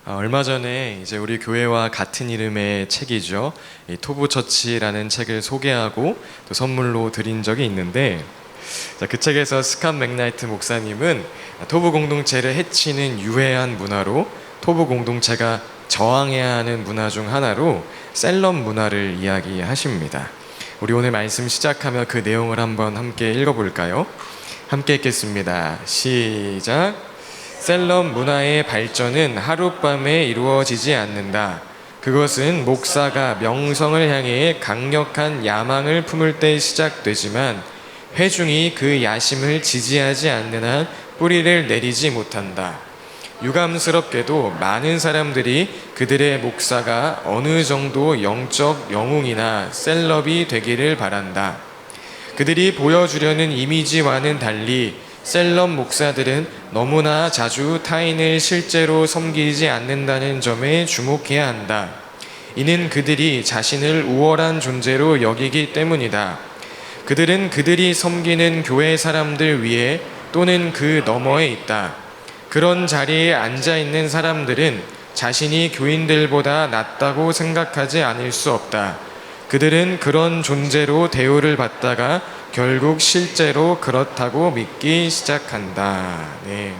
얼마 전에 이제 우리 교회와 같은 이름의 책이죠. 이 토부처치라는 책을 소개하고 또 선물로 드린 적이 있는데, 그 책에서 스캇 맥나이트 목사님은 토부 공동체를 해치는 유해한 문화로 토부 공동체가 저항해야 하는 문화 중 하나로 셀럽 문화를 이야기하십니다. 우리 오늘 말씀 시작하며 그 내용을 한번 함께 읽어볼까요? 함께 읽겠습니다. 시작. 셀럽 문화의 발전은 하룻밤에 이루어지지 않는다. 그것은 목사가 명성을 향해 강력한 야망을 품을 때 시작되지만 회중이 그 야심을 지지하지 않는 한 뿌리를 내리지 못한다. 유감스럽게도 많은 사람들이 그들의 목사가 어느 정도 영적 영웅이나 셀럽이 되기를 바란다. 그들이 보여주려는 이미지와는 달리 셀럽 목사들은 너무나 자주 타인을 실제로 섬기지 않는다는 점에 주목해야 한다. 이는 그들이 자신을 우월한 존재로 여기기 때문이다. 그들은 그들이 섬기는 교회 사람들 위에 또는 그 너머에 있다. 그런 자리에 앉아있는 사람들은 자신이 교인들보다 낫다고 생각하지 않을 수 없다. 그들은 그런 존재로 대우를 받다가 결국 실제로 그렇다고 믿기 시작한다. 네.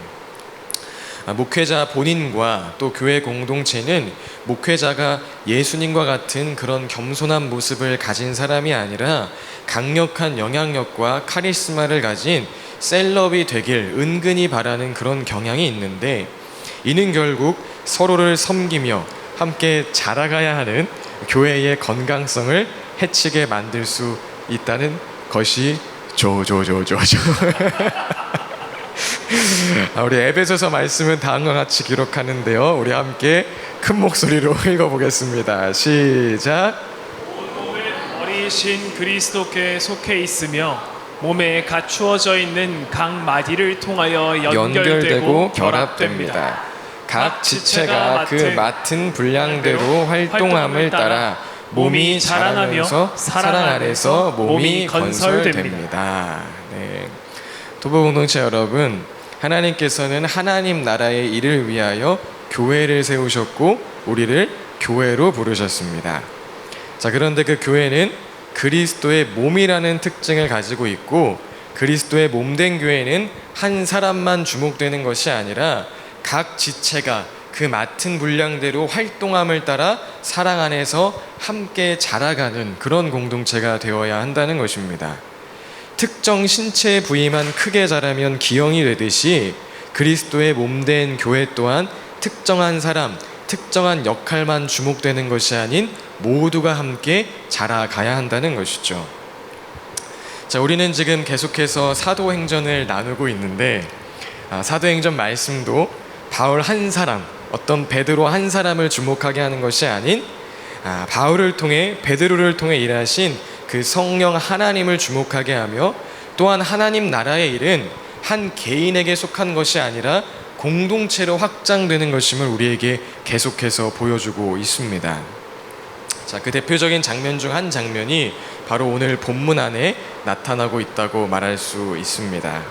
목회자 본인과 또 교회 공동체는 목회자가 예수님과 같은 그런 겸손한 모습을 가진 사람이 아니라 강력한 영향력과 카리스마를 가진 셀럽이 되길 은근히 바라는 그런 경향이 있는데, 이는 결국 서로를 섬기며 함께 자라가야 하는 교회의 건강성을 해치게 만들 수 있다는 것이 우리 에베소서 말씀은 다음과 같이 기록하는데요. 우리 함께 큰 목소리로 읽어보겠습니다. 시작. 몸은 어리신 그리스도께 속해 있으며 몸에 갖추어져 있는 각 마디를 통하여 연결되고 결합됩니다. 각 지체가 그 맡은 분량대로 활동함을 따라 몸이 자라나면서 사랑 안에서 몸이 건설됩니다. 네. 토부 공동체 여러분, 하나님께서는 하나님 나라의 일을 위하여 교회를 세우셨고 우리를 교회로 부르셨습니다. 자, 그런데 그 교회는 그리스도의 몸이라는 특징을 가지고 있고, 그리스도의 몸된 교회는 한 사람만 주목되는 것이 아니라 각 지체가 그 맡은 분량대로 활동함을 따라 사랑 안에서 함께 자라가는 그런 공동체가 되어야 한다는 것입니다. 특정 신체 부위만 크게 자라면 기형이 되듯이 그리스도의 몸된 교회 또한 특정한 사람, 특정한 역할만 주목되는 것이 아닌 모두가 함께 자라가야 한다는 것이죠. 자, 우리는 지금 계속해서 사도행전을 나누고 있는데, 사도행전 말씀도 바울 한 사람, 어떤 베드로 한 사람을 주목하게 하는 것이 아닌 바울을 통해 베드로를 통해 일하신 그 성령 하나님을 주목하게 하며, 또한 하나님 나라의 일은 한 개인에게 속한 것이 아니라 공동체로 확장되는 것임을 우리에게 계속해서 보여주고 있습니다. 자, 그 대표적인 장면 중 한 장면이 바로 오늘 본문 안에 나타나고 있다고 말할 수 있습니다.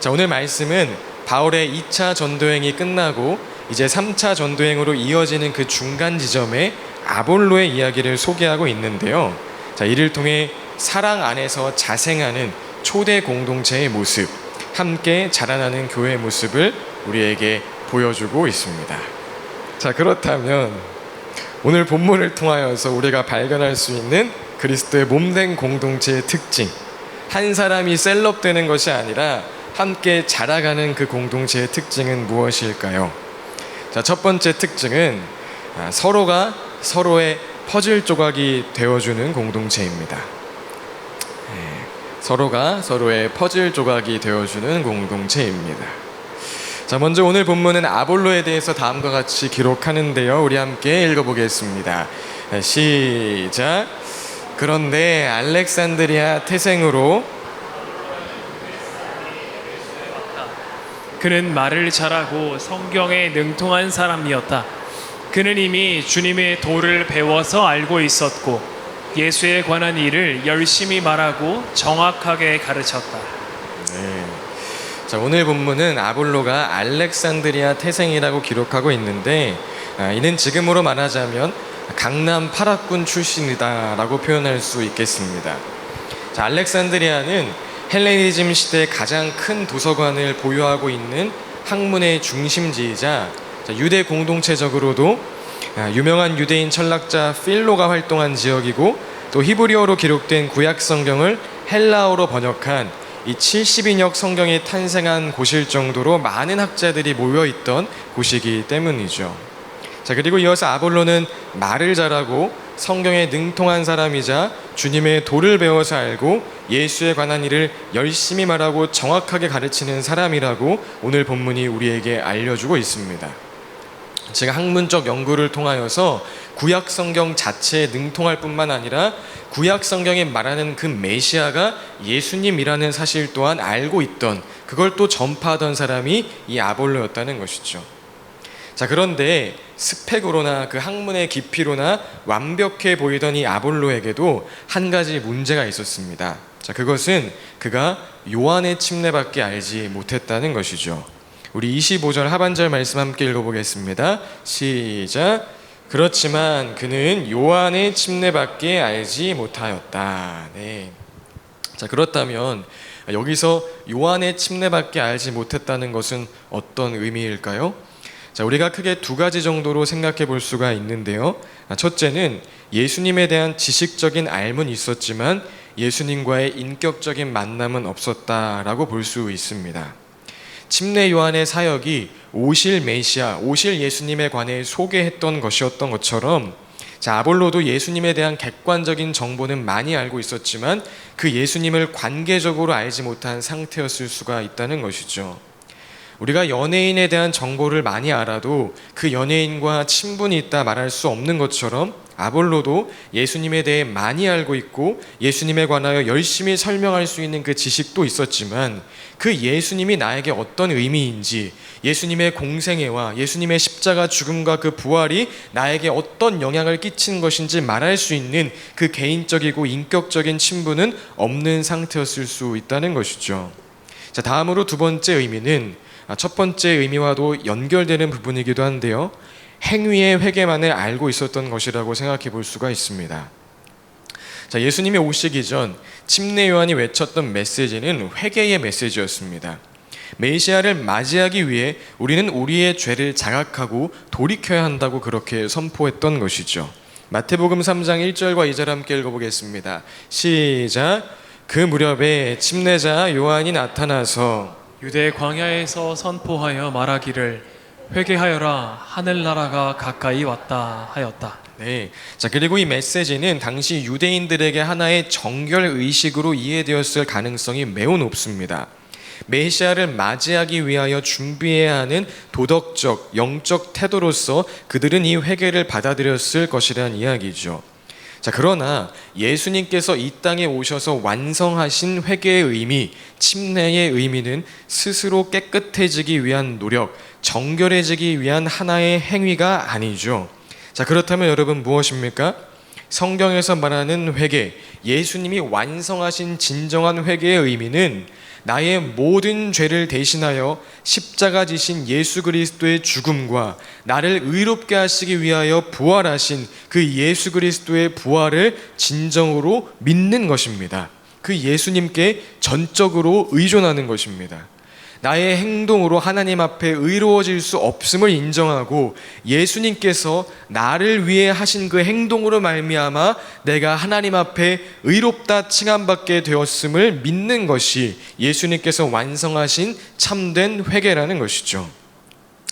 자, 오늘 말씀은 바울의 2차 전도행이 끝나고 이제 3차 전도행으로 이어지는 그 중간 지점에 아볼로의 이야기를 소개하고 있는데요. 자, 이를 통해 사랑 안에서 자생하는 초대 공동체의 모습, 함께 자라나는 교회의 모습을 우리에게 보여주고 있습니다. 자, 그렇다면 오늘 본문을 통하여서 우리가 발견할 수 있는 그리스도의 몸된 공동체의 특징, 한 사람이 셀럽되는 것이 아니라 함께 자라가는 그 공동체의 특징은 무엇일까요? 자, 첫 번째 특징은 서로가 서로의 퍼즐 조각이 되어주는 공동체입니다. 서로가 서로의 퍼즐 조각이 되어주는 공동체입니다. 자, 먼저 오늘 본문은 아볼로에 대해서 다음과 같이 기록하는데요. 우리 함께 읽어보겠습니다. 시작. 그런데 알렉산드리아 태생으로 그는 말을 잘하고 성경에 능통한 사람이었다. 그는 이미 주님의 도를 배워서 알고 있었고 예수에 관한 일을 열심히 말하고 정확하게 가르쳤다. 네. 자, 오늘 본문은 아볼로가 알렉산드리아 태생이라고 기록하고 있는데 이는 지금으로 말하자면 강남 8학군 출신이다라고 표현할 수 있겠습니다. 자, 알렉산드리아는 헬레니즘 시대 가장 큰 도서관을 보유하고 있는 학문의 중심지이자 유대 공동체적으로도 유명한 유대인 철학자 필로가 활동한 지역이고 또 히브리어로 기록된 구약 성경을 헬라어로 번역한 이 70인역 성경이 탄생한 곳일 정도로 많은 학자들이 모여있던 곳이기 때문이죠. 자, 그리고 이어서 아볼로는 말을 잘하고 성경에 능통한 사람이자 주님의 도를 배워서 알고 예수에 관한 일을 열심히 말하고 정확하게 가르치는 사람이라고 오늘 본문이 우리에게 알려주고 있습니다. 제가 학문적 연구를 통하여서 구약 성경 자체에 능통할 뿐만 아니라 구약 성경이 말하는 그 메시아가 예수님이라는 사실 또한 알고 있던, 그걸 또 전파하던 사람이 이 아볼로였다는 것이죠. 자, 그런데 스펙으로나 그 학문의 깊이로나 완벽해 보이던 이 아볼로에게도 한 가지 문제가 있었습니다. 자, 그것은 그가 요한의 침례밖에 알지 못했다는 것이죠. 우리 25절 하반절 말씀 함께 읽어보겠습니다. 시작. 그렇지만 그는 요한의 침례밖에 알지 못하였다. 네. 자, 그렇다면 여기서 요한의 침례밖에 알지 못했다는 것은 어떤 의미일까요? 자, 우리가 크게 두 가지 정도로 생각해 볼 수가 있는데요. 첫째는 예수님에 대한 지식적인 알은 있었지만 예수님과의 인격적인 만남은 없었다라고 볼 수 있습니다. 침례 요한의 사역이 오실 메시아, 오실 예수님에 관해 소개했던 것이었던 것처럼, 자, 아볼로도 예수님에 대한 객관적인 정보는 많이 알고 있었지만 그 예수님을 관계적으로 알지 못한 상태였을 수가 있다는 것이죠. 우리가 연예인에 대한 정보를 많이 알아도 그 연예인과 친분이 있다 말할 수 없는 것처럼 아볼로도 예수님에 대해 많이 알고 있고 예수님에 관하여 열심히 설명할 수 있는 그 지식도 있었지만 그 예수님이 나에게 어떤 의미인지, 예수님의 공생애와 예수님의 십자가 죽음과 그 부활이 나에게 어떤 영향을 끼친 것인지 말할 수 있는 그 개인적이고 인격적인 친분은 없는 상태였을 수 있다는 것이죠. 자, 다음으로 두 번째 의미는 첫 번째 의미와도 연결되는 부분이기도 한데요, 행위의 회개만을 알고 있었던 것이라고 생각해 볼 수가 있습니다. 자, 예수님이 오시기 전 침례 요한이 외쳤던 메시지는 회개의 메시지였습니다. 메시아를 맞이하기 위해 우리는 우리의 죄를 자각하고 돌이켜야 한다고 그렇게 선포했던 것이죠. 마태복음 3장 1절과 2절 함께 읽어보겠습니다. 시작. 그 무렵에 침례자 요한이 나타나서 유대 광야에서 선포하여 말하기를 회개하여라, 하늘나라가 가까이 왔다 하였다. 네. 자, 그리고 이 메시지는 당시 유대인들에게 하나의 정결 의식으로 이해되었을 가능성이 매우 높습니다. 메시아를 맞이하기 위하여 준비해야 하는 도덕적, 영적 태도로서 그들은 이 회개를 받아들였을 것이라는 이야기죠. 자, 그러나 예수님께서 이 땅에 오셔서 완성하신 회개의 의미, 침례의 의미는 스스로 깨끗해지기 위한 노력, 정결해지기 위한 하나의 행위가 아니죠. 자, 그렇다면 여러분 무엇입니까? 성경에서 말하는 회개, 예수님이 완성하신 진정한 회개의 의미는 나의 모든 죄를 대신하여 십자가 지신 예수 그리스도의 죽음과 나를 의롭게 하시기 위하여 부활하신 그 예수 그리스도의 부활을 진정으로 믿는 것입니다. 그 예수님께 전적으로 의존하는 것입니다. 나의 행동으로 하나님 앞에 의로워질 수 없음을 인정하고 예수님께서 나를 위해 하신 그 행동으로 말미암아 내가 하나님 앞에 의롭다 칭함받게 되었음을 믿는 것이 예수님께서 완성하신 참된 회개라는 것이죠.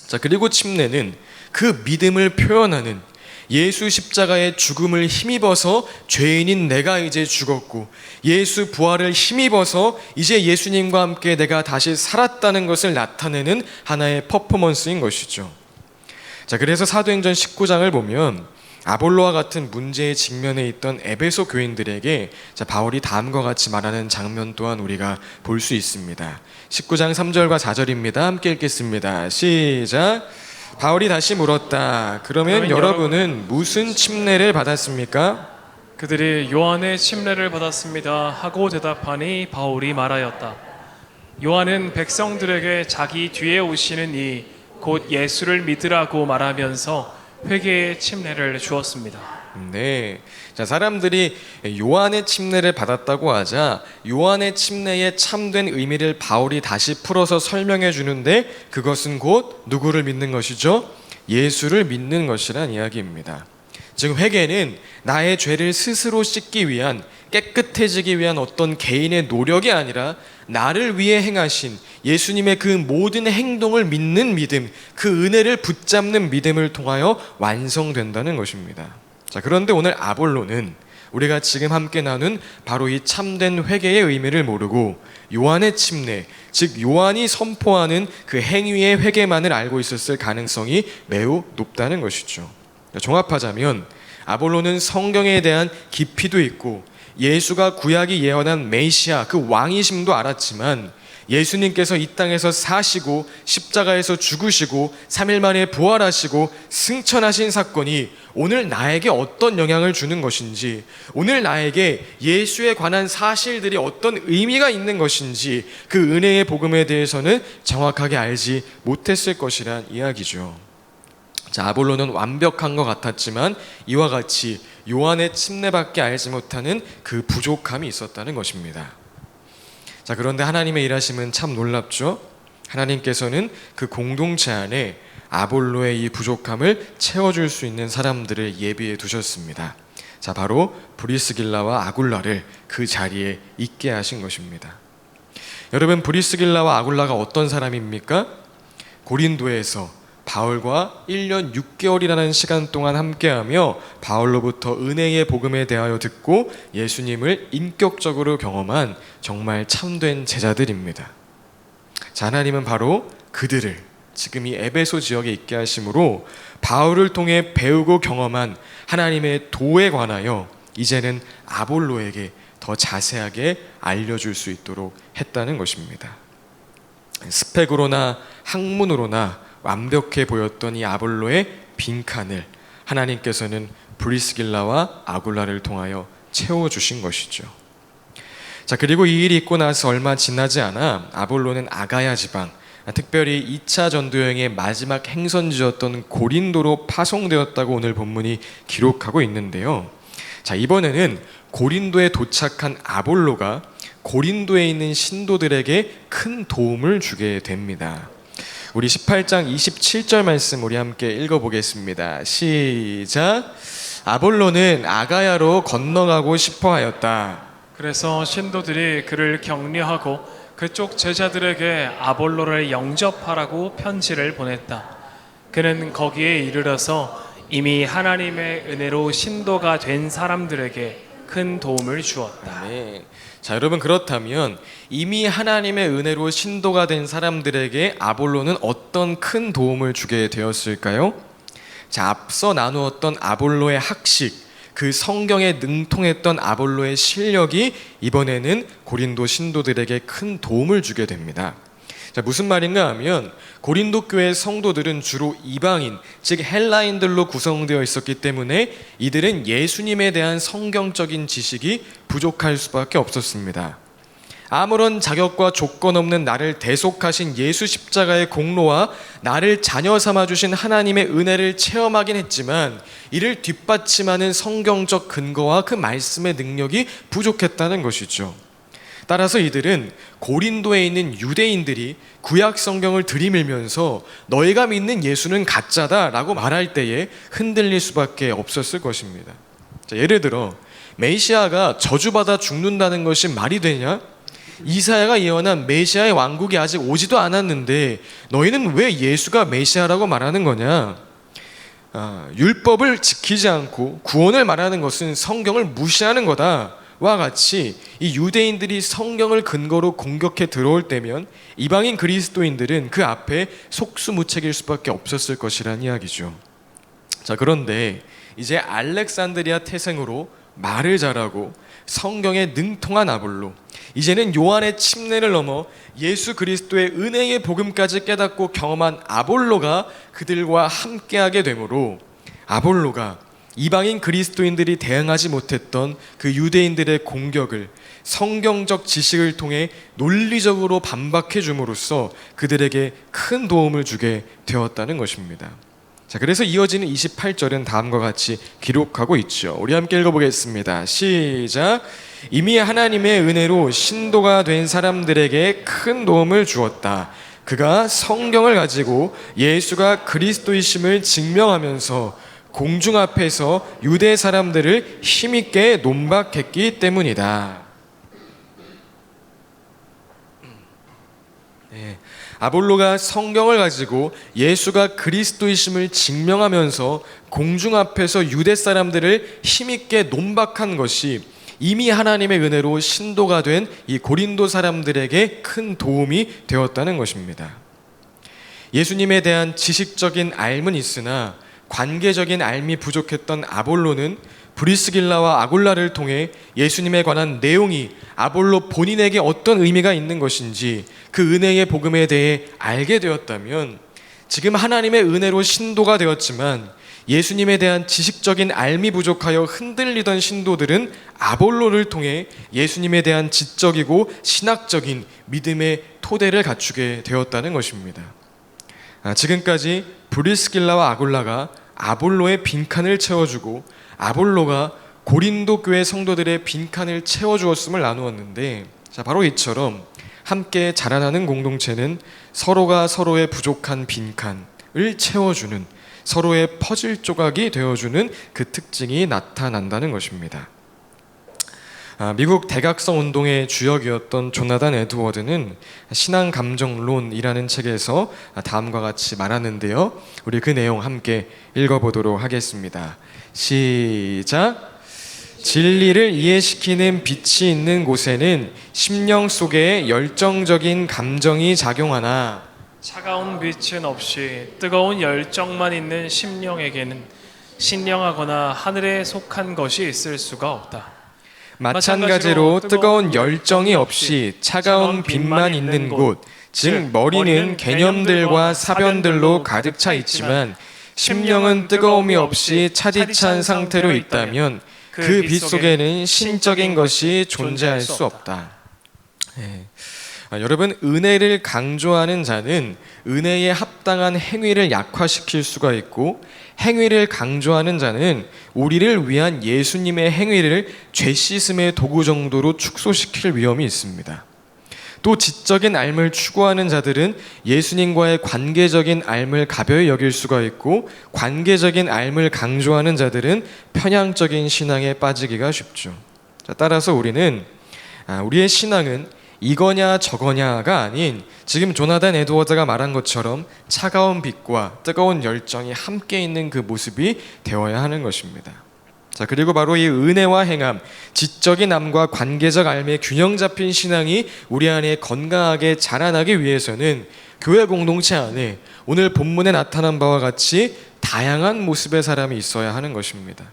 자, 그리고 침례는 그 믿음을 표현하는, 예수 십자가의 죽음을 힘입어서 죄인인 내가 이제 죽었고 예수 부활을 힘입어서 이제 예수님과 함께 내가 다시 살았다는 것을 나타내는 하나의 퍼포먼스인 것이죠. 자, 그래서 사도행전 19장을 보면 아볼로와 같은 문제에 직면해 있던 에베소 교인들에게 바울이 다음과 같이 말하는 장면 또한 우리가 볼 수 있습니다. 19장 3절과 4절입니다. 함께 읽겠습니다. 시작. 바울이 다시 물었다. 그러면 여러분은 무슨 침례를 받았습니까? 그들이 요한의 침례를 받았습니다 하고 대답하니 바울이 말하였다. 요한은 백성들에게 자기 뒤에 오시는 이 곧 예수를 믿으라고 말하면서 회개의 침례를 주었습니다. 네. 자, 사람들이 요한의 침례를 받았다고 하자 요한의 침례의 참된 의미를 바울이 다시 풀어서 설명해 주는데 그것은 곧 누구를 믿는 것이죠? 예수를 믿는 것이란 이야기입니다. 즉 회개는 나의 죄를 스스로 씻기 위한 깨끗해지기 위한 어떤 개인의 노력이 아니라 나를 위해 행하신 예수님의 그 모든 행동을 믿는 믿음, 그 은혜를 붙잡는 믿음을 통하여 완성된다는 것입니다. 자, 그런데 오늘 아볼로는 우리가 지금 함께 나눈 바로 이 참된 회개의 의미를 모르고 요한의 침례, 즉 요한이 선포하는 그 행위의 회개만을 알고 있었을 가능성이 매우 높다는 것이죠. 종합하자면 아볼로는 성경에 대한 깊이도 있고 예수가 구약이 예언한 메시아 그 왕이심도 알았지만 예수님께서 이 땅에서 사시고 십자가에서 죽으시고 3일 만에 부활하시고 승천하신 사건이 오늘 나에게 어떤 영향을 주는 것인지, 오늘 나에게 예수에 관한 사실들이 어떤 의미가 있는 것인지 그 은혜의 복음에 대해서는 정확하게 알지 못했을 것이란 이야기죠. 자, 아볼로는 완벽한 것 같았지만 이와 같이 요한의 침례밖에 알지 못하는 그 부족함이 있었다는 것입니다. 자, 그런데 하나님의 일하심은 참 놀랍죠. 하나님께서는 그 공동체 안에 아볼로의 이 부족함을 채워줄 수 있는 사람들을 예비해 두셨습니다. 자, 바로 브리스길라와 아굴라를 그 자리에 있게 하신 것입니다. 여러분, 브리스길라와 아굴라가 어떤 사람입니까? 고린도에서 바울과 1년 6개월이라는 시간 동안 함께하며 바울로부터 은혜의 복음에 대하여 듣고 예수님을 인격적으로 경험한 정말 참된 제자들입니다. 자, 하나님은 바로 그들을 지금 이 에베소 지역에 있게 하심으로 바울을 통해 배우고 경험한 하나님의 도에 관하여 이제는 아볼로에게 더 자세하게 알려줄 수 있도록 했다는 것입니다. 스펙으로나 학문으로나 완벽해 보였던 이 아볼로의 빈칸을 하나님께서는 브리스길라와 아굴라를 통하여 채워주신 것이죠. 자, 그리고 이 일이 있고 나서 얼마 지나지 않아 아볼로는 아가야 지방, 특별히 2차 전도여행의 마지막 행선지였던 고린도로 파송되었다고 오늘 본문이 기록하고 있는데요. 자, 이번에는 고린도에 도착한 아볼로가 고린도에 있는 신도들에게 큰 도움을 주게 됩니다. 우리 18장 27절 말씀 우리 함께 읽어보겠습니다. 시작. 아볼로는 아가야로 건너가고 싶어 하였다. 그래서 신도들이 그를 격려하고 그쪽 제자들에게 아볼로를 영접하라고 편지를 보냈다. 그는 거기에 이르러서 이미 하나님의 은혜로 신도가 된 사람들에게 큰 도움을 주었다. 네. 자, 여러분, 그렇다면 이미 하나님의 은혜로 신도가 된 사람들에게 아볼로는 어떤 큰 도움을 주게 되었을까요? 자, 앞서 나누었던 아볼로의 학식, 그 성경에 능통했던 아볼로의 실력이 이번에는 고린도 신도들에게 큰 도움을 주게 됩니다. 자, 무슨 말인가 하면 고린도 교회 성도들은 주로 이방인, 즉 헬라인들로 구성되어 있었기 때문에 이들은 예수님에 대한 성경적인 지식이 부족할 수밖에 없었습니다. 아무런 자격과 조건 없는 나를 대속하신 예수 십자가의 공로와 나를 자녀 삼아주신 하나님의 은혜를 체험하긴 했지만 이를 뒷받침하는 성경적 근거와 그 말씀의 능력이 부족했다는 것이죠. 따라서 이들은 고린도에 있는 유대인들이 구약 성경을 들이밀면서 너희가 믿는 예수는 가짜다라고 말할 때에 흔들릴 수밖에 없었을 것입니다. 자, 예를 들어 메시아가 저주받아 죽는다는 것이 말이 되냐? 이사야가 예언한 메시아의 왕국이 아직 오지도 않았는데 너희는 왜 예수가 메시아라고 말하는 거냐? 율법을 지키지 않고 구원을 말하는 것은 성경을 무시하는 거다. 와 같이 이 유대인들이 성경을 근거로 공격해 들어올 때면 이방인 그리스도인들은 그 앞에 속수무책일 수밖에 없었을 것이란 이야기죠. 자, 그런데 이제 알렉산드리아 태생으로 말을 잘하고 성경에 능통한 아볼로, 이제는 요한의 침례를 넘어 예수 그리스도의 은혜의 복음까지 깨닫고 경험한 아볼로가 그들과 함께하게 되므로 아볼로가 이방인 그리스도인들이 대응하지 못했던 그 유대인들의 공격을 성경적 지식을 통해 논리적으로 반박해 줌으로써 그들에게 큰 도움을 주게 되었다는 것입니다. 자, 그래서 이어지는 28절은 다음과 같이 기록하고 있죠. 우리 함께 읽어보겠습니다. 시작. 이미 하나님의 은혜로 신도가 된 사람들에게 큰 도움을 주었다. 그가 성경을 가지고 예수가 그리스도이심을 증명하면서 공중 앞에서 유대 사람들을 힘있게 논박했기 때문이다. 네. 아볼로가 성경을 가지고 예수가 그리스도이심을 증명하면서 공중 앞에서 유대 사람들을 힘있게 논박한 것이 이미 하나님의 은혜로 신도가 된 이 고린도 사람들에게 큰 도움이 되었다는 것입니다. 예수님에 대한 지식적인 알은 있으나 관계적인 알미 부족했던 아볼로는 브리스길라와 아굴라를 통해 예수님에 관한 내용이 아볼로 본인에게 어떤 의미가 있는 것인지 그 은혜의 복음에 대해 알게 되었다면, 지금 하나님의 은혜로 신도가 되었지만 예수님에 대한 지식적인 알미 부족하여 흔들리던 신도들은 아볼로를 통해 예수님에 대한 지적이고 신학적인 믿음의 토대를 갖추게 되었다는 것입니다. 지금까지 브리스길라와 아굴라가 아볼로의 빈칸을 채워주고 아볼로가 고린도 교회 성도들의 빈칸을 채워주었음을 나누었는데, 자, 바로 이처럼 함께 자라나는 공동체는 서로가 서로의 부족한 빈칸을 채워주는, 서로의 퍼즐 조각이 되어주는 그 특징이 나타난다는 것입니다. 미국 대각성 운동의 주역이었던 조나단 에드워드는 신앙감정론이라는 책에서 다음과 같이 말하는데요. 우리 그 내용 함께 읽어보도록 하겠습니다. 시작. 진리를 이해시키는 빛이 있는 곳에는 심령 속에 열정적인 감정이 작용하나 차가운 빛은 없이 뜨거운 열정만 있는 심령에게는 신령하거나 하늘에 속한 것이 있을 수가 없다. 마찬가지로 뜨거운 열정이 없이 차가운 빛만 있는 곳, 즉 머리는 개념들과 사변들로 가득 차 있지만 심령은 뜨거움이 없이 차디찬 상태로 있다면 그 빛 속에는 신적인 것이 존재할 수 없다. 여러분, 은혜를 강조하는 자는 은혜에 합당한 행위를 약화시킬 수가 있고, 행위를 강조하는 자는 우리를 위한 예수님의 행위를 죄 씻음의 도구 정도로 축소시킬 위험이 있습니다. 또 지적인 삶을 추구하는 자들은 예수님과의 관계적인 삶을 가벼이 여길 수가 있고, 관계적인 삶을 강조하는 자들은 편향적인 신앙에 빠지기가 쉽죠. 따라서 우리는 우리의 신앙은 이거냐 저거냐가 아닌, 지금 조나단 에드워드가 말한 것처럼 차가운 빛과 뜨거운 열정이 함께 있는 그 모습이 되어야 하는 것입니다. 자, 그리고 바로 이 은혜와 행함, 지적인 암과 관계적 삶의 균형 잡힌 신앙이 우리 안에 건강하게 자라나기 위해서는 교회 공동체 안에 오늘 본문에 나타난 바와 같이 다양한 모습의 사람이 있어야 하는 것입니다.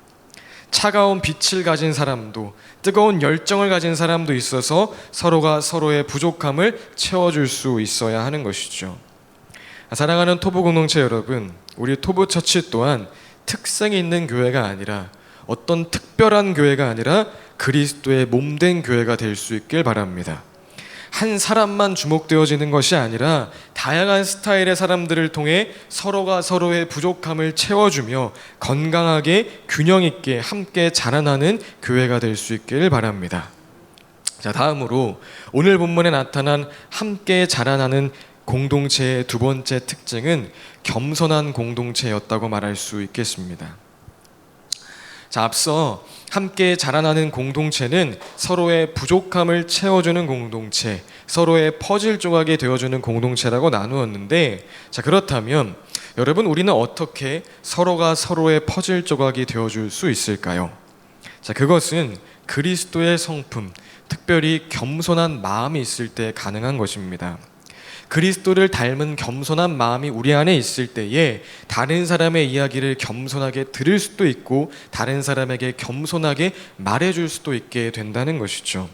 차가운 빛을 가진 사람도, 뜨거운 열정을 가진 사람도 있어서 서로가 서로의 부족함을 채워줄 수 있어야 하는 것이죠. 사랑하는 토부 공동체 여러분, 우리 토부 처치 또한 특성이 있는 교회가 아니라, 어떤 특별한 교회가 아니라 그리스도의 몸된 교회가 될 수 있길 바랍니다. 한 사람만 주목되어지는 것이 아니라 다양한 스타일의 사람들을 통해 서로가 서로의 부족함을 채워주며 건강하게 균형 있게 함께 자라나는 교회가 될 수 있기를 바랍니다. 자, 다음으로 오늘 본문에 나타난 함께 자라나는 공동체의 두 번째 특징은 겸손한 공동체였다고 말할 수 있겠습니다. 자, 앞서 함께 자라나는 공동체는 서로의 부족함을 채워주는 공동체, 서로의 퍼즐 조각이 되어주는 공동체라고 나누었는데, 자, 그렇다면 여러분, 우리는 어떻게 서로가 서로의 퍼즐 조각이 되어줄 수 있을까요? 자, 그것은 그리스도의 성품, 특별히 겸손한 마음이 있을 때 가능한 것입니다. 그리스도를 닮은 겸손한 마음이 우리 안에 있을 때에 다른 사람의 이야기를 겸손하게 들을 수도 있고, 다른 사람에게 겸손하게 말해줄 수도 있게 된다는 것이죠.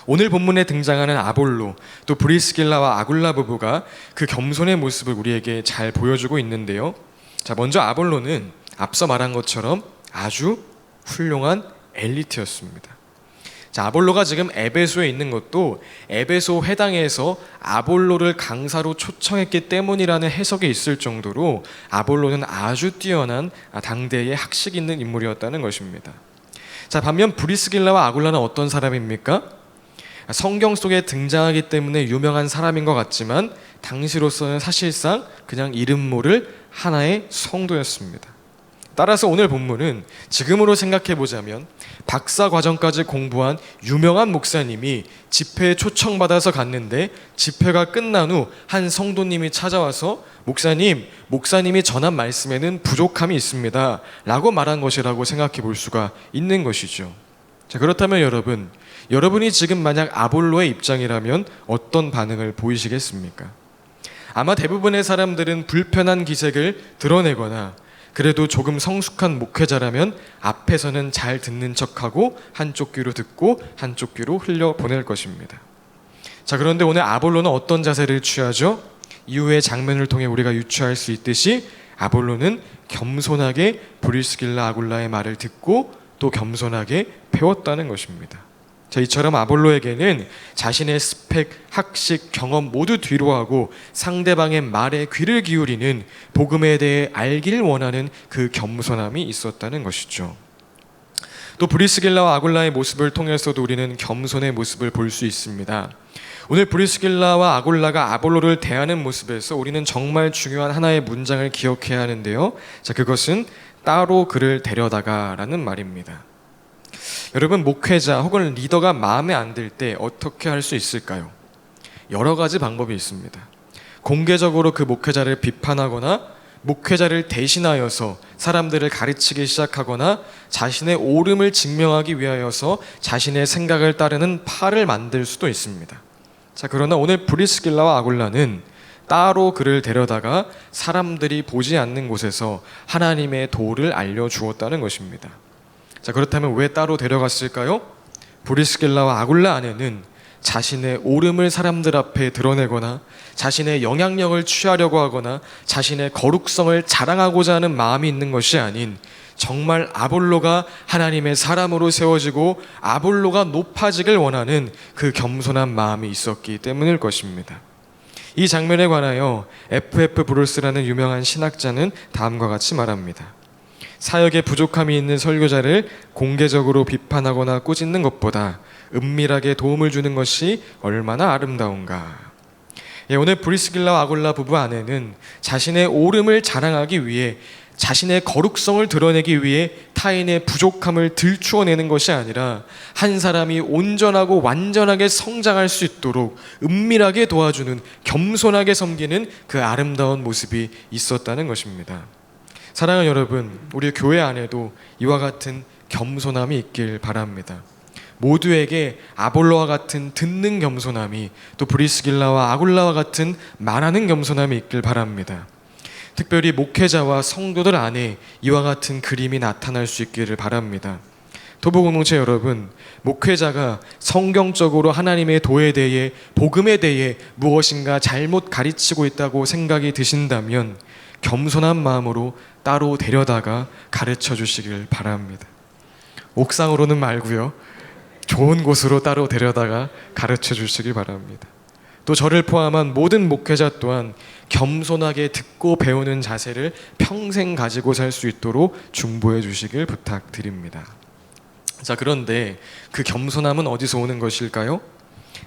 오늘 본문에 등장하는 아볼로, 또 브리스길라와 아굴라 부부가 그 겸손의 모습을 우리에게 잘 보여주고 있는데요. 자, 먼저 아볼로는 앞서 말한 것처럼 아주 훌륭한 엘리트였습니다. 자, 아볼로가 지금 에베소에 있는 것도 에베소 회당에서 아볼로를 강사로 초청했기 때문이라는 해석이 있을 정도로 아볼로는 아주 뛰어난 당대의 학식 있는 인물이었다는 것입니다. 자, 반면 브리스길라와 아굴라는 어떤 사람입니까? 성경 속에 등장하기 때문에 유명한 사람인 것 같지만 당시로서는 사실상 그냥 이름 모를 하나의 성도였습니다. 따라서 오늘 본문은 지금으로 생각해 보자면 박사 과정까지 공부한 유명한 목사님이 집회에 초청받아서 갔는데 집회가 끝난 후 한 성도님이 찾아와서 목사님이 전한 말씀에는 부족함이 있습니다 라고 말한 것이라고 생각해 볼 수가 있는 것이죠. 자, 그렇다면 여러분이 지금 만약 아볼로의 입장이라면 어떤 반응을 보이시겠습니까? 아마 대부분의 사람들은 불편한 기색을 드러내거나 그래도 조금 성숙한 목회자라면 앞에서는 잘 듣는 척하고 한쪽 귀로 듣고 한쪽 귀로 흘려보낼 것입니다. 자, 그런데 오늘 아볼로는 어떤 자세를 취하죠? 이후의 장면을 통해 우리가 유추할 수 있듯이 아볼로는 겸손하게 브리스길라 아굴라의 말을 듣고 또 겸손하게 배웠다는 것입니다. 자, 이처럼 아볼로에게는 자신의 스펙, 학식, 경험 모두 뒤로하고 상대방의 말에 귀를 기울이는 복음에 대해 알길 원하는 그 겸손함이 있었다는 것이죠. 또 브리스길라와 아굴라의 모습을 통해서도 우리는 겸손의 모습을 볼 수 있습니다. 오늘 브리스길라와 아굴라가 아볼로를 대하는 모습에서 우리는 정말 중요한 하나의 문장을 기억해야 하는데요. 자, 그것은 따로 그를 데려다가라는 말입니다. 여러분, 목회자 혹은 리더가 마음에 안 들 때 어떻게 할 수 있을까요? 여러 가지 방법이 있습니다. 공개적으로 그 목회자를 비판하거나 목회자를 대신하여서 사람들을 가르치기 시작하거나 자신의 옳음을 증명하기 위하여서 자신의 생각을 따르는 파를 만들 수도 있습니다. 자, 그러나 오늘 브리스길라와 아굴라는 따로 그를 데려다가 사람들이 보지 않는 곳에서 하나님의 도를 알려주었다는 것입니다. 자, 그렇다면 왜 따로 데려갔을까요? 브리스길라와 아굴라 안에는 자신의 옳음을 사람들 앞에 드러내거나 자신의 영향력을 취하려고 하거나 자신의 거룩성을 자랑하고자 하는 마음이 있는 것이 아닌 정말 아볼로가 하나님의 사람으로 세워지고 아볼로가 높아지길 원하는 그 겸손한 마음이 있었기 때문일 것입니다. 이 장면에 관하여 F.F. 브루스라는 유명한 신학자는 다음과 같이 말합니다. 사역에 부족함이 있는 설교자를 공개적으로 비판하거나 꾸짖는 것보다 은밀하게 도움을 주는 것이 얼마나 아름다운가. 오늘 브리스길라와 아굴라 부부 안에는 자신의 옳음을 자랑하기 위해 자신의 거룩성을 드러내기 위해 타인의 부족함을 들추어내는 것이 아니라 한 사람이 온전하고 완전하게 성장할 수 있도록 은밀하게 도와주는 겸손하게 섬기는 그 아름다운 모습이 있었다는 것입니다. 사랑하는 여러분, 우리 교회 안에도 이와 같은 겸손함이 있길 바랍니다. 모두에게 아볼로와 같은 듣는 겸손함이 또 브리스길라와 아굴라와 같은 말하는 겸손함이 있길 바랍니다. 특별히 목회자와 성도들 안에 이와 같은 그림이 나타날 수 있기를 바랍니다. 도보 공동체 여러분, 목회자가 성경적으로 하나님의 도에 대해 복음에 대해 무엇인가 잘못 가르치고 있다고 생각이 드신다면 겸손한 마음으로 따로 데려다가 가르쳐 주시길 바랍니다. 옥상으로는 말고요, 좋은 곳으로 따로 데려다가 가르쳐 주시길 바랍니다. 또 저를 포함한 모든 목회자 또한 겸손하게 듣고 배우는 자세를 평생 가지고 살 수 있도록 중보해 주시길 부탁드립니다. 자, 그런데 그 겸손함은 어디서 오는 것일까요?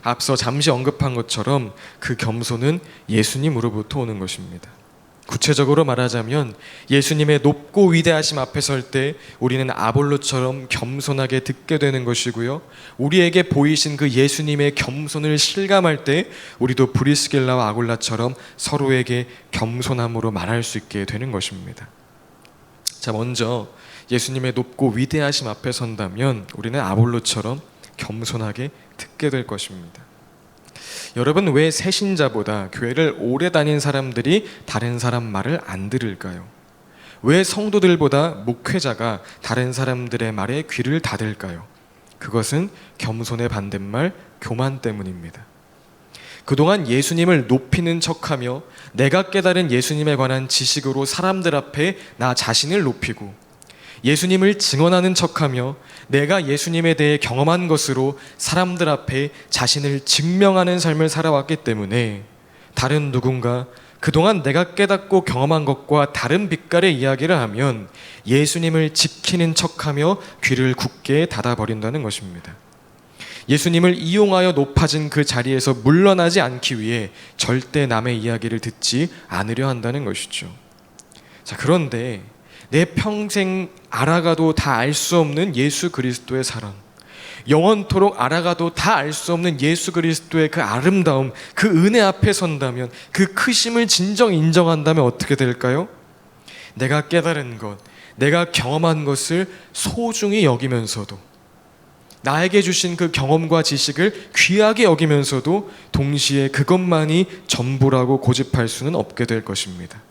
앞서 잠시 언급한 것처럼 그 겸손은 예수님으로부터 오는 것입니다. 구체적으로 말하자면 예수님의 높고 위대하심 앞에 설 때 우리는 아볼로처럼 겸손하게 듣게 되는 것이고요, 우리에게 보이신 그 예수님의 겸손을 실감할 때 우리도 브리스길라와 아굴라처럼 서로에게 겸손함으로 말할 수 있게 되는 것입니다. 자, 먼저 예수님의 높고 위대하심 앞에 선다면 우리는 아볼로처럼 겸손하게 듣게 될 것입니다. 여러분, 왜 새신자보다 교회를 오래 다닌 사람들이 다른 사람 말을 안 들을까요? 왜 성도들보다 목회자가 다른 사람들의 말에 귀를 닫을까요? 그것은 겸손의 반대말 교만 때문입니다. 그동안 예수님을 높이는 척하며 내가 깨달은 예수님에 관한 지식으로 사람들 앞에 나 자신을 높이고 예수님을 증언하는 척하며 내가 예수님에 대해 경험한 것으로 사람들 앞에 자신을 증명하는 삶을 살아왔기 때문에 다른 누군가 그동안 내가 깨닫고 경험한 것과 다른 빛깔의 이야기를 하면 예수님을 지키는 척하며 귀를 굳게 닫아버린다는 것입니다. 예수님을 이용하여 높아진 그 자리에서 물러나지 않기 위해 절대 남의 이야기를 듣지 않으려 한다는 것이죠. 자, 그런데 내 평생 알아가도 다 알 수 없는 예수 그리스도의 사랑, 영원토록 알아가도 다 알 수 없는 예수 그리스도의 그 아름다움, 그 은혜 앞에 선다면, 그 크심을 진정 인정한다면 어떻게 될까요? 내가 깨달은 것, 내가 경험한 것을 소중히 여기면서도, 나에게 주신 그 경험과 지식을 귀하게 여기면서도 동시에 그것만이 전부라고 고집할 수는 없게 될 것입니다.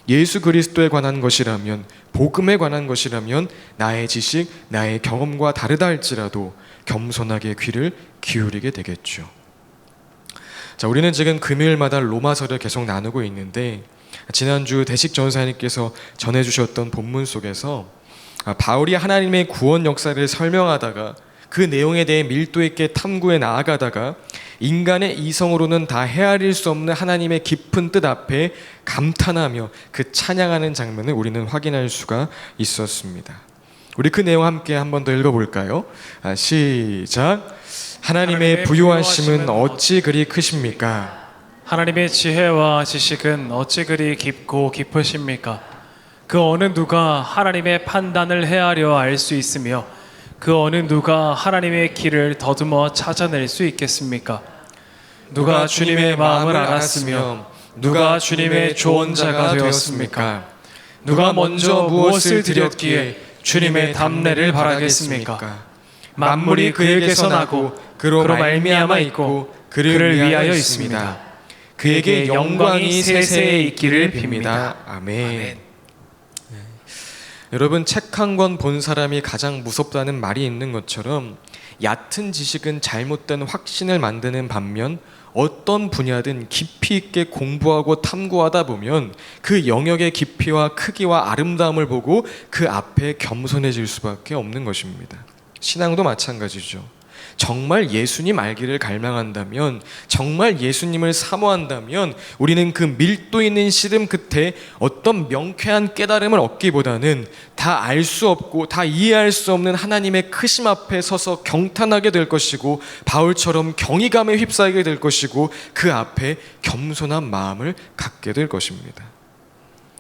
예수 그리스도에 관한 것이라면, 복음에 관한 것이라면 나의 지식, 나의 경험과 다르다 할지라도 겸손하게 귀를 기울이게 되겠죠. 자, 우리는 지금 금요일마다 로마서를 계속 나누고 있는데, 지난주 대식 전사님께서 전해주셨던 본문 속에서 바울이 하나님의 구원 역사를 설명하다가 그 내용에 대해 밀도 있게 탐구해 나아가다가 인간의 이성으로는 다 헤아릴 수 없는 하나님의 깊은 뜻 앞에 감탄하며 그 찬양하는 장면을 우리는 확인할 수가 있었습니다. 우리 그 내용 함께 한 번 더 읽어볼까요? 시작. 하나님의 부요하심은 어찌 그리 크십니까? 하나님의 지혜와 지식은 어찌 그리 깊고 깊으십니까? 그 어느 누가 하나님의 판단을 헤아려 알 수 있으며 그 어느 누가 하나님의 길을 더듬어 찾아낼 수 있겠습니까? 누가 주님의 마음을 알았으며 누가 주님의 조언자가 되었습니까? 누가 먼저 무엇을 드렸기에 주님의 담례를 바라겠습니까? 만물이 그에게서 나고 그로 말미암아 있고 그를 위하여 있습니다. 그에게 영광이 세세에 있기를 빕니다. 아멘. 여러분, 책 한 권 본 사람이 가장 무섭다는 말이 있는 것처럼 얕은 지식은 잘못된 확신을 만드는 반면 어떤 분야든 깊이 있게 공부하고 탐구하다 보면 그 영역의 깊이와 크기와 아름다움을 보고 그 앞에 겸손해질 수밖에 없는 것입니다. 신앙도 마찬가지죠. 정말 예수님 알기를 갈망한다면, 정말 예수님을 사모한다면 우리는 그 밀도 있는 씨름 끝에 어떤 명쾌한 깨달음을 얻기보다는 다 알 수 없고 다 이해할 수 없는 하나님의 크심 앞에 서서 경탄하게 될 것이고, 바울처럼 경이감에 휩싸이게 될 것이고, 그 앞에 겸손한 마음을 갖게 될 것입니다.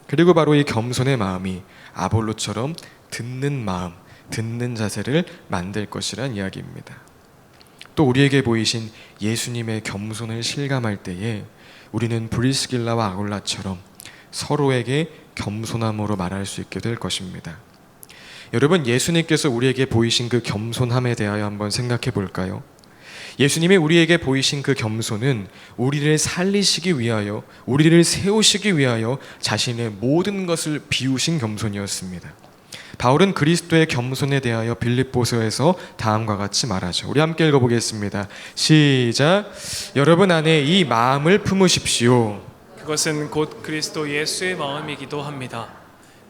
그리고 바로 이 겸손의 마음이 아볼로처럼 듣는 마음, 듣는 자세를 만들 것이란 이야기입니다. 또 우리에게 보이신 예수님의 겸손을 실감할 때에 우리는 브리스길라와 아굴라처럼 서로에게 겸손함으로 말할 수 있게 될 것입니다. 여러분, 예수님께서 우리에게 보이신 그 겸손함에 대하여 한번 생각해 볼까요? 예수님이 우리에게 보이신 그 겸손은 우리를 살리시기 위하여, 우리를 세우시기 위하여 자신의 모든 것을 비우신 겸손이었습니다. 바울은 그리스도의 겸손에 대하여 빌립보서에서 다음과 같이 말하죠. 우리 함께 읽어보겠습니다. 시작. 여러분 안에 이 마음을 품으십시오. 그것은 곧 그리스도 예수의 마음이기도 합니다.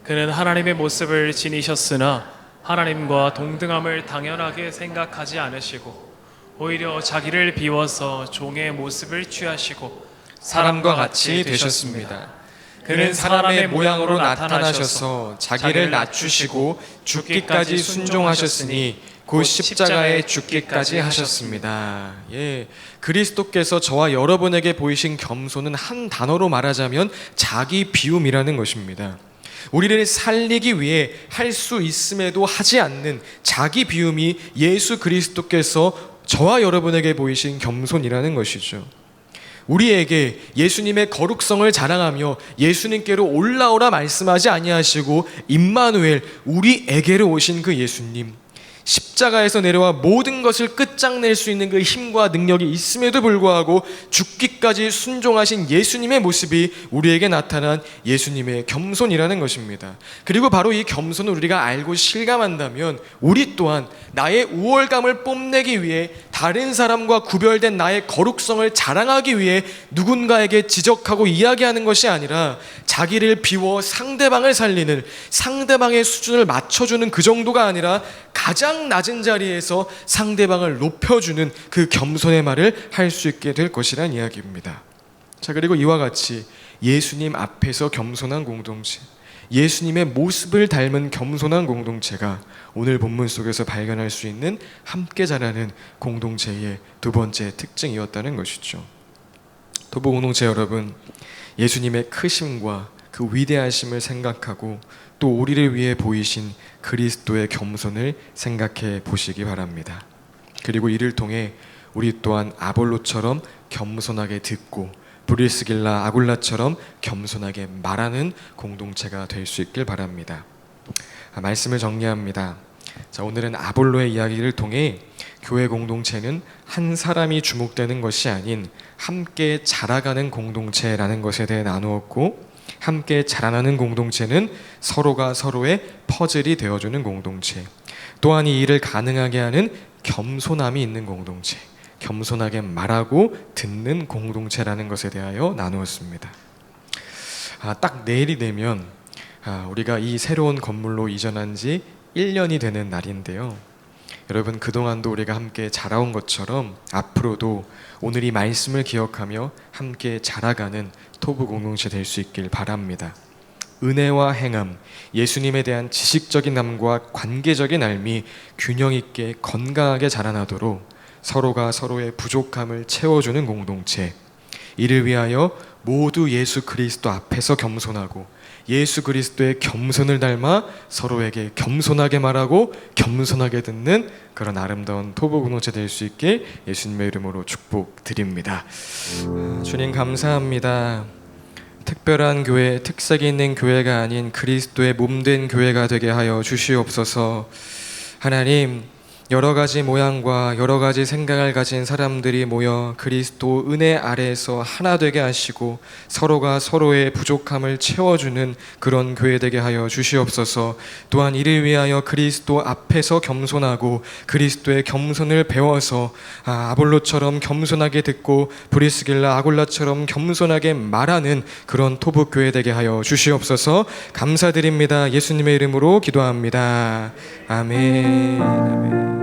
그는 하나님의 모습을 지니셨으나 하나님과 동등함을 당연하게 생각하지 않으시고 오히려 자기를 비워서 종의 모습을 취하시고 사람과 같이 되셨습니다. 그는 사람의 모양으로 나타나셔서 자기를 낮추시고 죽기까지 순종하셨으니 곧 십자가에 죽기까지 하셨습니다. 예, 그리스도께서 저와 여러분에게 보이신 겸손은 한 단어로 말하자면 자기 비움이라는 것입니다. 우리를 살리기 위해 할 수 있음에도 하지 않는 자기 비움이 예수 그리스도께서 저와 여러분에게 보이신 겸손이라는 것이죠. 우리에게 예수님의 거룩성을 자랑하며 예수님께로 올라오라 말씀하지 아니하시고 임마누엘, 우리에게로 오신 그 예수님, 십자가에서 내려와 모든 것을 끝장낼 수 있는 그 힘과 능력이 있음에도 불구하고 죽기까지 순종하신 예수님의 모습이 우리에게 나타난 예수님의 겸손이라는 것입니다. 그리고 바로 이 겸손을 우리가 알고 실감한다면 우리 또한 나의 우월감을 뽐내기 위해 다른 사람과 구별된 나의 거룩성을 자랑하기 위해 누군가에게 지적하고 이야기하는 것이 아니라 자기를 비워 상대방을 살리는, 상대방의 수준을 맞춰주는 그 정도가 아니라 가장 낮은 자리에서 상대방을 높여주는 그 겸손의 말을 할 수 있게 될 것이란 이야기입니다. 자, 그리고 이와 같이 예수님 앞에서 겸손한 공동체, 예수님의 모습을 닮은 겸손한 공동체가 오늘 본문 속에서 발견할 수 있는 함께 자라는 공동체의 두 번째 특징이었다는 것이죠. 도보 공동체 여러분, 예수님의 크심과 그 위대하심을 생각하고 또 우리를 위해 보이신 그리스도의 겸손을 생각해 보시기 바랍니다. 그리고 이를 통해 우리 또한 아볼로처럼 겸손하게 듣고 브리스길라 아굴라처럼 겸손하게 말하는 공동체가 될 수 있길 바랍니다. 말씀을 정리합니다. 자, 오늘은 아볼로의 이야기를 통해 교회 공동체는 한 사람이 주목되는 것이 아닌 함께 자라가는 공동체라는 것에 대해 나누었고, 함께 자라나는 공동체는 서로가 서로의 퍼즐이 되어주는 공동체, 또한 이 일을 가능하게 하는 겸손함이 있는 공동체, 겸손하게 말하고 듣는 공동체라는 것에 대하여 나누었습니다. 딱 내일이 되면 우리가 이 새로운 건물로 이전한 지 1년이 되는 날인데요. 여러분, 그동안도 우리가 함께 자라온 것처럼 앞으로도 오늘 이 말씀을 기억하며 함께 자라가는 토부 공동체 될 수 있길 바랍니다. 은혜와 행함, 예수님에 대한 지식적인 삶과 관계적인 삶이 균형 있게 건강하게 자라나도록 서로가 서로의 부족함을 채워주는 공동체, 이를 위하여 모두 예수 그리스도 앞에서 겸손하고 예수 그리스도의 겸손을 닮아 서로에게 겸손하게 말하고 겸손하게 듣는 그런 아름다운 토부 공동체 될 수 있게 예수님의 이름으로 축복드립니다. 주님 감사합니다. 특별한 교회, 특색이 있는 교회가 아닌 그리스도의 몸된 교회가 되게 하여 주시옵소서. 하나님, 여러 가지 모양과 여러 가지 생각을 가진 사람들이 모여 그리스도 은혜 아래에서 하나 되게 하시고 서로가 서로의 부족함을 채워주는 그런 교회 되게 하여 주시옵소서. 또한 이를 위하여 그리스도 앞에서 겸손하고 그리스도의 겸손을 배워서 아볼로처럼 겸손하게 듣고 브리스길라 아굴라처럼 겸손하게 말하는 그런 토북 교회 되게 하여 주시옵소서. 감사드립니다. 예수님의 이름으로 기도합니다. 아멘. 아멘.